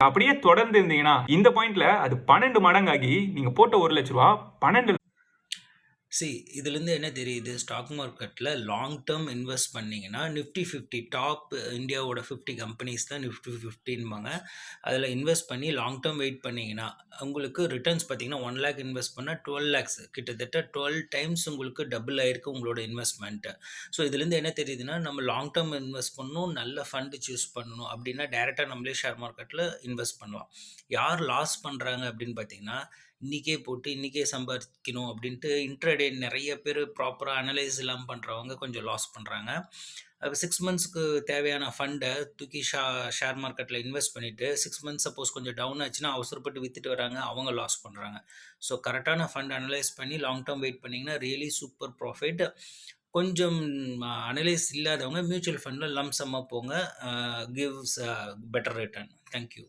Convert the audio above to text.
அப்படியே தொடர்ந்து இருந்தீங்கன்னா இந்த பாயிண்ட்ல அது 12 மடங்காகி நீங்க போட்ட 1,00,000 12 இதுலேருந்து என்ன தெரியுது, ஸ்டாக் மார்க்கெட்டில் லாங் டேர்ம் இன்வெஸ்ட் பண்ணிங்கன்னா நிஃப்டி 50 டாப் இந்தியாவோட 50 கம்பெனிஸ் தான் நிஃப்டி 50ன்பாங்க. அதில் இன்வெஸ்ட் பண்ணி லாங் டேர்ம் வெயிட் பண்ணிங்கன்னா உங்களுக்கு ரிட்டர்ன்ஸ் பார்த்தீங்கன்னா 1 லேக் இன்வெஸ்ட் பண்ணால் 12 லேக்ஸ், கிட்டத்தட்ட 12 டைம்ஸ் உங்களுக்கு டபுள் ஆயிருக்கு உங்களோட இன்வெஸ்ட்மெண்ட்டு. ஸோ இதுலேருந்து என்ன தெரியுதுன்னா, நம்ம லாங் டேர்ம் இன்வெஸ்ட் பண்ணணும், நல்ல ஃபண்டு சூஸ் பண்ணணும். அப்படின்னா டேரெக்டாக நம்மளே ஷேர் மார்க்கெட்டில் இன்வெஸ்ட் பண்ணலாம். யார் லாஸ் பண்ணுறாங்க அப்படின்னு பார்த்தீங்கன்னா, இன்றைக்கே போட்டு இன்றைக்கே சம்பாதிக்கணும் அப்படின்ட்டு இன்ட்ராடே நிறைய பேர் ப்ராப்பராக அனலைஸ் இல்லாமல் பண்ணுறவங்க கொஞ்சம் லாஸ் பண்ணுறாங்க. அப்போ 6 மந்த்ஸ்க்கு தேவையான ஃபண்டை தூக்கி ஷேர் மார்க்கெட்டில் இன்வெஸ்ட் பண்ணிவிட்டு 6 மந்த்ஸ் சப்போஸ் கொஞ்சம் டவுன் ஆச்சுன்னா அவசரப்பட்டு விற்றுட்டு வராங்க, அவங்க லாஸ் பண்ணுறாங்க. ஸோ கரெக்டான ஃபண்ட் அனலைஸ் பண்ணி லாங் டேர்ம் வெயிட் பண்ணிங்கன்னா ரியலி சூப்பர் ப்ராஃபிட். கொஞ்சம் அனலைஸ் இல்லாதவங்க மியூச்சுவல் ஃபண்டில் லம்சமாக போங்க, கிவ்ஸ் பெட்டர் ரிட்டர்ன். தேங்க்யூ.